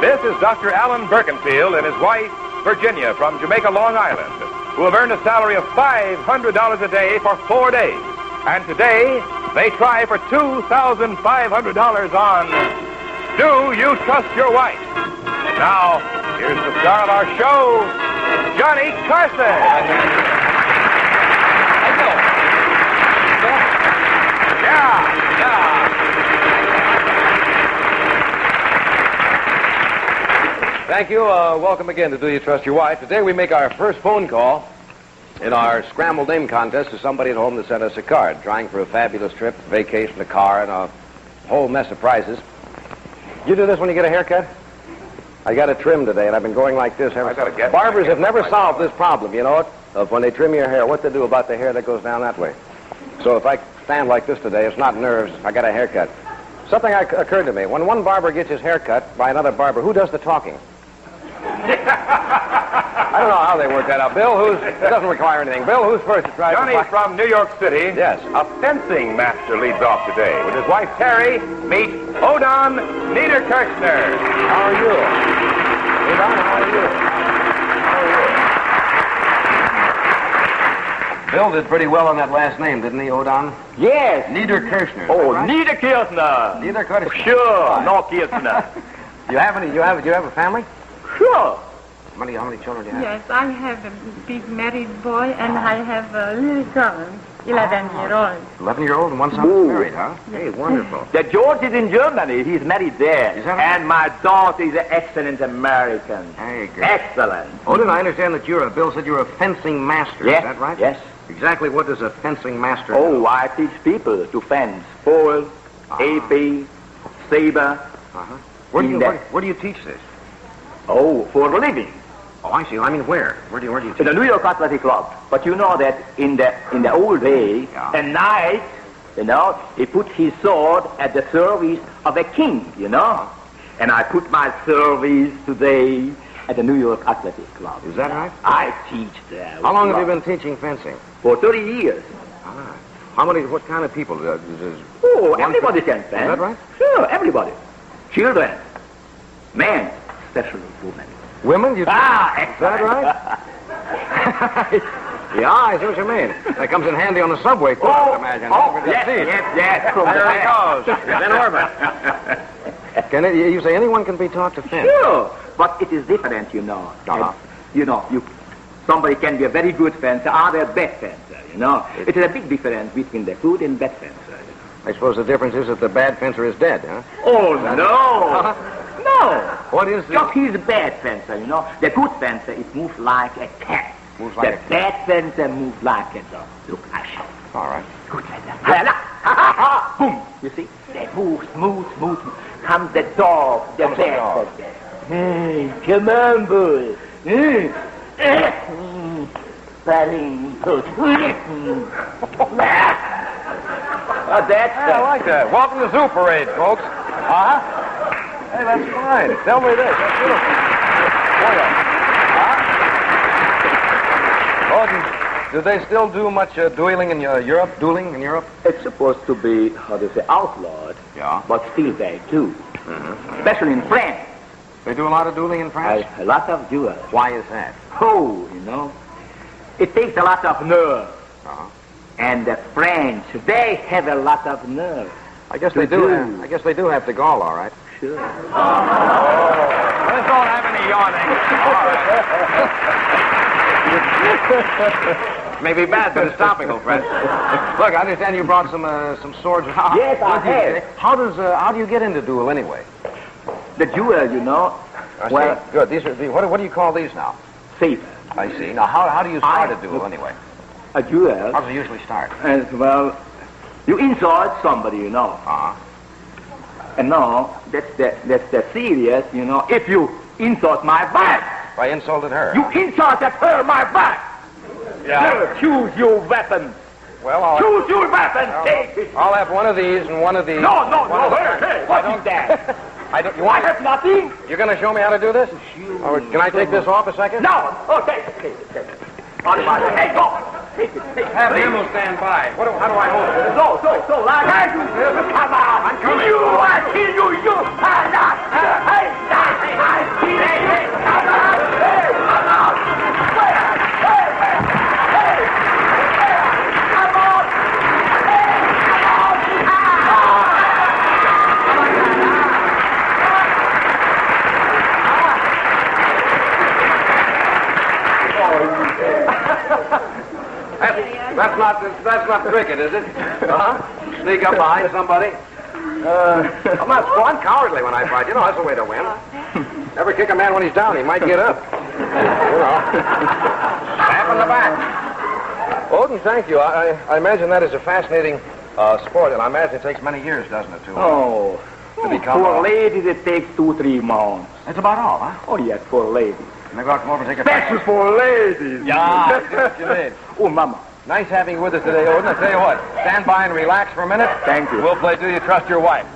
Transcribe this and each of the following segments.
This is Dr. Alan Birkenfield and his wife, Virginia, from Jamaica, Long Island, who have earned a salary of $500 a day for 4 days. And today, they try for $2,500 on Do You Trust Your Wife? Now, here's the star of our show, Johnny Carson. Yeah. Thank you. Welcome again to Do You Trust Your Wife? Today we make our first phone call in our scrambled name contest to somebody at home that sent us a card, trying for a fabulous trip, vacation, a car, and a whole mess of prizes. You do this when you get a haircut? I got a trim today, and I've been going like this ever since. Barbers have never solved this problem, you know it, of when they trim your hair, what to do about the hair that goes down that way. So if I stand like this today, it's not nerves, I got a haircut. Something occurred to me. When one barber gets his hair cut by another barber, who does the talking? I don't know how they work that out. Bill, it doesn't require anything. Bill, who's first to try? Johnny from New York City. Yes. A fencing master leads off today. With his wife, Terry, meet Odon Niederkirchner. How are you? Odon, how are you? Bill did pretty well on that last name, didn't he, Odon? Yes. Niederkirchner. Oh, right? Niederkirchner. Niederkirchner. Sure, no Kirchner. Do you have a family? Sure. How many children do you have? Yes, I have a big married boy, and I have a little son, 11-year-old. 11-year-old and one son is married, huh? Hey, wonderful. The George is in Germany. He's married there. Is that right? And my daughter is an excellent American. Hey, good. Excellent. Odin, I understand that Bill said you're a fencing master. Yes. Is that right? Yes. Exactly what does a fencing master do? Oh, I teach people to fence. Pole, AP, saber. Uh-huh. Where do you teach this? Oh, for a living. Oh, I see. I mean, where? Where do you teach? In the New York Athletic Club. But you know that in the old day, at night, he put his sword at the service of a king, And I put my service today at the New York Athletic Club. Is that right? I teach there. How long have you been teaching fencing? For 30 years. Ah. What kind of people? Everybody can fence. Is that right? Sure, everybody. Children, men, especially women. Women? Excellent. Is that right? Yeah, I see what you mean. That comes in handy on the subway, too, I would imagine. Yes. From there he goes. He's in orbit. You say anyone can be taught to fence? Sure, but it is different, Uh-huh. Somebody can be a very good fencer, or a bad fencer, It is a big difference between the good and bad fencer. I suppose the difference is that the bad fencer is dead, huh? Oh, no. No. What is this? Just he's a bad fencer, The good fencer, it moves like a cat. Moves like a cat. The bad fencer moves like a dog. Look, I show. All right. Good fencer. Boom. You see? They move, smooth. Comes the dog, the bad fencer. Hey, come on, boy. Spelling good. That's I like that. Welcome to Zoo Parade, folks. Uh-huh. Hey, that's fine. Tell me this. That's beautiful. Do they still do much dueling in Europe? Dueling in Europe? It's supposed to be, outlawed. Yeah. But still they do. Mm-hmm. Especially in France. They do a lot of dueling in France? A lot of duels. Why is that? Oh, it takes a lot of nerve. Uh-huh. And the French, they have a lot of nerve. I guess they do. I guess they do have to Gaulle, all right. Sure. Let's all have any yawning. Maybe bad, but it's topical, Fred. Look, I understand you brought some swords. Yes, I have. How do you get into duel anyway? The duel, I well, see. Good. These are what do you call these now? saber. I see. Now, how do you start a duel anyway? A duel. How does it usually start? Well, you insult somebody, Uh-huh. And now, that's the serious, If you insult my wife. I insulted her. You insulted her, my wife. Yeah. Choose your weapon. Well, Choose your weapon. Take it. I'll have one of these and one of these. No. Hey, what is that? I have nothing. You're going to show me how to do this? Or can I take this off a second? No. Oh, take it. Hey, go. Take it. Have him stand by. How do I hold it? So, like I do. Come on. I'm coming. I kill you. That's not cricket, is it? Huh? Sneak up behind somebody? I'm cowardly when I fight. You know, that's the way to win. Never kick a man when he's down. He might get up. You know. Stab in the back. Odin, thank you. I imagine that is a fascinating sport, and I imagine it takes many years, doesn't it, to become for ladies, it takes 2-3 months. That's about all, huh? Oh, yes, for ladies. Maybe I'll come over and take a Special for ladies. Yeah, that's what you mean. Oh, Mama. Nice having you with us today, Odin. I'll tell you what. Stand by and relax for a minute. Thank you. We'll play Do You Trust Your Wife?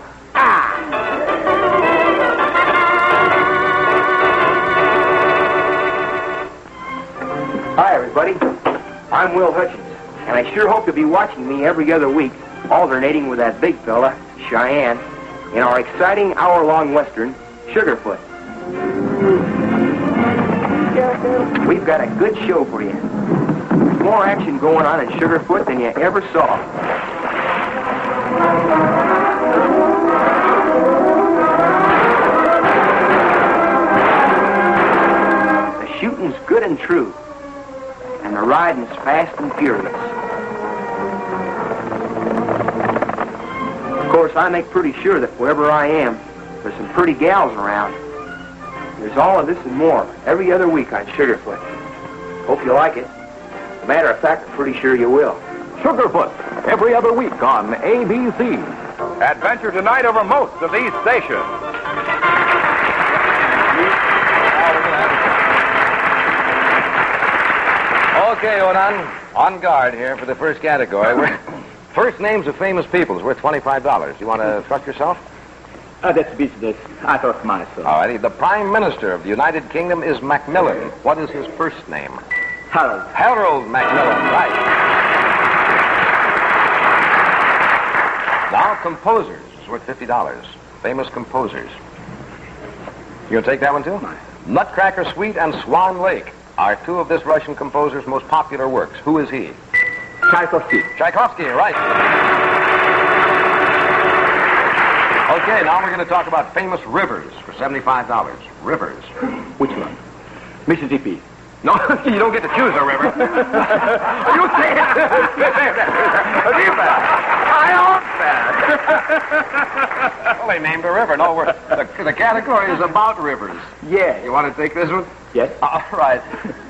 Hi, everybody. I'm Will Hutchins, and I sure hope you'll be watching me every other week, alternating with that big fella, Cheyenne, in our exciting hour-long western, Sugarfoot. We've got a good show for you. There's more action going on in Sugarfoot than you ever saw. The shooting's good and true, and the riding's fast and furious. Of course, I make pretty sure that wherever I am, there's some pretty gals around. There's all of this and more every other week on Sugarfoot. Hope you like it. As a matter of fact, I'm pretty sure you will. Sugarfoot, every other week on ABC. Adventure tonight over most of these stations. Okay, Odin. On guard here for the first category. First names of famous people is worth $25. You want to trust yourself? That's business. I trust myself. All righty. The Prime Minister of the United Kingdom is Macmillan. What is his first name? Harold. Harold Macmillan, right. Now, composers is worth $50. Famous composers. You going to take that one, too? Nutcracker Suite and Swan Lake are two of this Russian composer's most popular works. Who is he? Tchaikovsky. Tchaikovsky, right. Okay, now we're going to talk about famous rivers for $75. Rivers. Which one? Mississippi. No, you don't get to choose a river. You can't. I that. Well, they named a river. No, the category is about rivers. Yeah. You want to take this one? Yes. All right.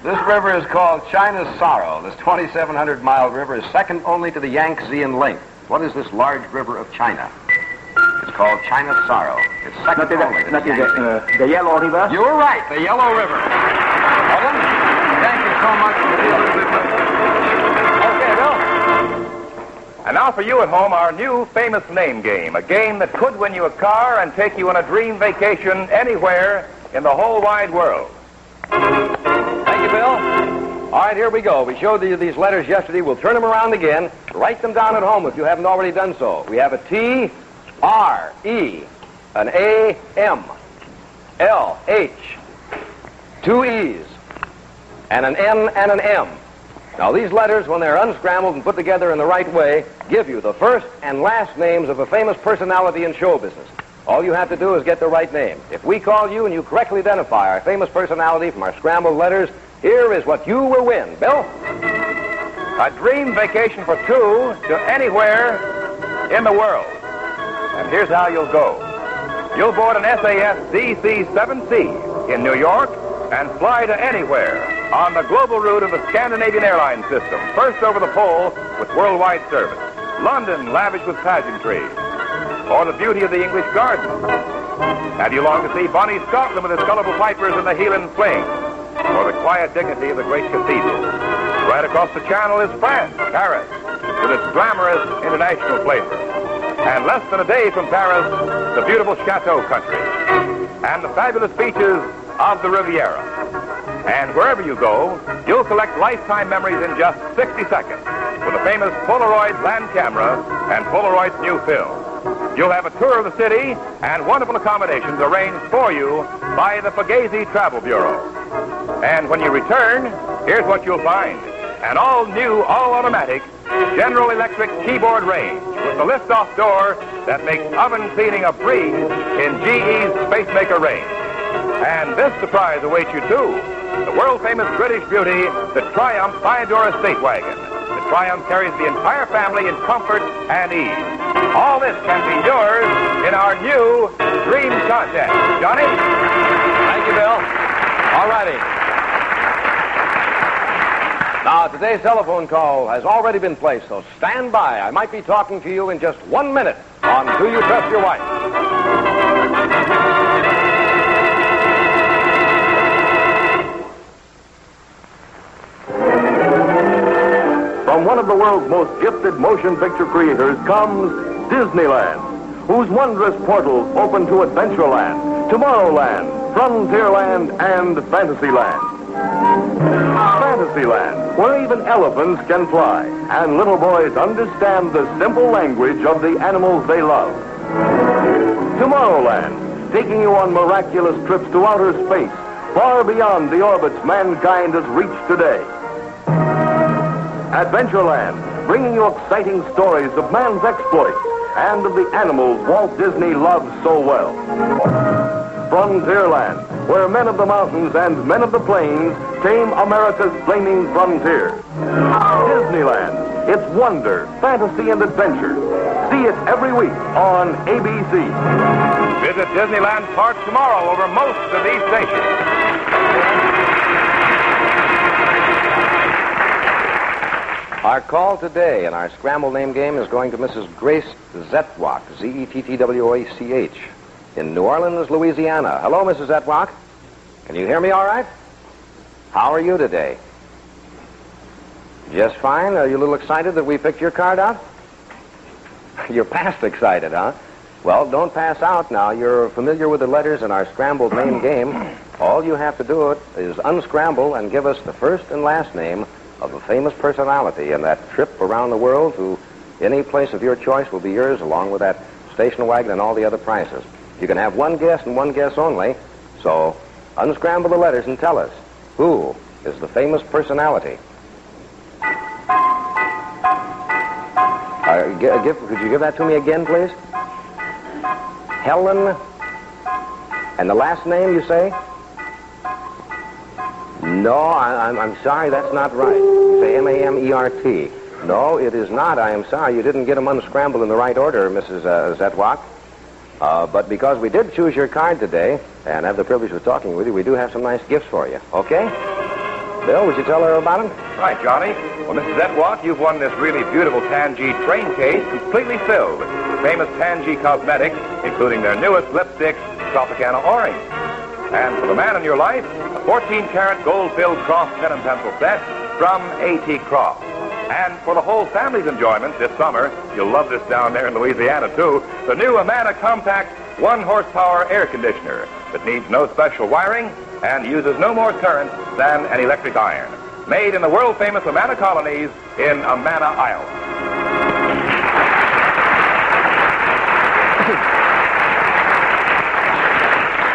This river is called China's Sorrow. This 2,700-mile river is second only to the Yangtze in length. What is this large river of China? It's called China's Sorrow. It's second only to the Yangtze. The Yellow River? You were right, the Yellow River. Well, thank you so much for dealing with me. Okay, Bill. And now for you at home, our new famous name game. A game that could win you a car and take you on a dream vacation anywhere in the whole wide world. Thank you, Bill. All right, here we go. We showed you these letters yesterday. We'll turn them around again. Write them down at home if you haven't already done so. We have a T, R, E, an A, M, L, H, two E's, and an N and an M. Now, these letters, when they're unscrambled and put together in the right way, give you the first and last names of a famous personality in show business. All you have to do is get the right name. If we call you and you correctly identify our famous personality from our scrambled letters, here is what you will win. Bill? A dream vacation for two to anywhere in the world. And here's how you'll go. You'll board an SAS DC-7C in New York and fly to anywhere on the global route of the Scandinavian airline system. First over the pole with worldwide service. London lavish with pageantry. Or the beauty of the English garden. And you long to see bonny Scotland with its colorful pipers and the Hieland swing. Or the quiet dignity of the great cathedral. Right across the channel is France, Paris, with its glamorous international flavor. And less than a day from Paris, the beautiful Chateau country. And the fabulous beaches of the Riviera. And wherever you go, you'll collect lifetime memories in just 60 seconds with the famous Polaroid land camera and Polaroid's new film. You'll have a tour of the city and wonderful accommodations arranged for you by the Fugazi Travel Bureau. And when you return, here's what you'll find. An all-new, all-automatic General Electric keyboard range with the lift-off door that makes oven cleaning a breeze in GE's Spacemaker range. And this surprise awaits you, too. The world-famous British beauty, the Triumph Fiador Estate Wagon. The Triumph carries the entire family in comfort and ease. All this can be yours in our new Dream Contest. Johnny? Thank you, Bill. All righty. Now, today's telephone call has already been placed, so stand by. I might be talking to you in just 1 minute on Do You Trust Your Wife? From one of the world's most gifted motion picture creators comes Disneyland, whose wondrous portals open to Adventureland, Tomorrowland, Frontierland, and Fantasyland. Fantasyland, where even elephants can fly, and little boys understand the simple language of the animals they love. Tomorrowland, taking you on miraculous trips to outer space, far beyond the orbits mankind has reached today. Adventureland, bringing you exciting stories of man's exploits and of the animals Walt Disney loves so well. Frontierland, where men of the mountains and men of the plains tame America's flaming frontier. Disneyland, its wonder, fantasy, and adventure. See it every week on ABC. Visit Disneyland parks tomorrow over most of these stations. Our call today in our scramble name game is going to Mrs. Grace Zetwach, Zettwach, in New Orleans, Louisiana. Hello, Mrs. Zetwach. Can you hear me all right? How are you today? Just fine. Are you a little excited that we picked your card out? You're past excited, huh? Well, don't pass out now. You're familiar with the letters in our scrambled name game. All you have to do is unscramble and give us the first and last name of a famous personality, and that trip around the world to any place of your choice will be yours, along with that station wagon and all the other prizes. You can have one guess and one guess only, so unscramble the letters and tell us, who is the famous personality? Could you give that to me again, please? Helen. And the last name, you say? No, I'm sorry, that's not right. You say M-A-M-E-R-T. No, it is not. I am sorry. You didn't get them unscrambled in the right order, Mrs. Zetwach. But because we did choose your card today and have the privilege of talking with you, we do have some nice gifts for you. Okay? Bill, would you tell her about them? Right, Johnny. Well, Mrs. Zetwach, you've won this really beautiful Tangy train case completely filled with famous Tangy cosmetics, including their newest lipstick, Tropicana Orange. And for the man in your life, a 14-karat gold-filled cross pen and pencil set from A.T. Croft. And for the whole family's enjoyment this summer, you'll love this down there in Louisiana, too, the new Amana Compact 1-horsepower air conditioner that needs no special wiring and uses no more current than an electric iron. Made in the world-famous Amana colonies in Amana, Iowa.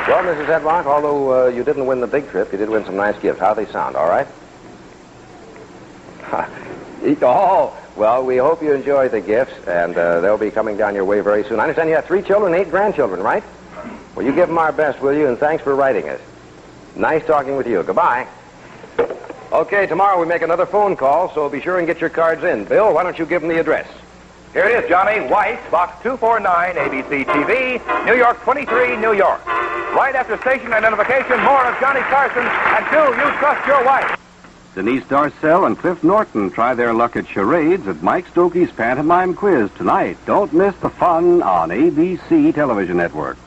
Well, Mrs. Zetwach, although you didn't win the big trip, you did win some nice gifts. How they sound, all right? Oh, well, we hope you enjoy the gifts, and they'll be coming down your way very soon. I understand you have 3 children and 8 grandchildren, right? Well, you give them our best, will you? And thanks for writing us. Nice talking with you. Goodbye. Okay, tomorrow we make another phone call, so be sure and get your cards in. Bill, why don't you give them the address? Here it is, Johnny. White, Box 249, ABC TV, New York 23, New York. Right after station identification, more of Johnny Carson and Do You Trust Your Wife? Denise Darcell and Cliff Norton try their luck at charades at Mike Stokey's Pantomime Quiz tonight. Don't miss the fun on ABC Television Network.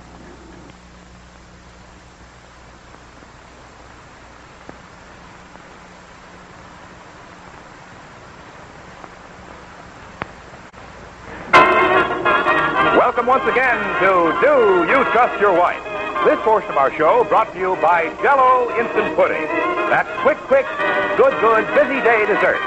Welcome once again to Do You Trust Your Wife? This portion of our show brought to you by Jello Instant Pudding. That's quick, good, busy day dessert.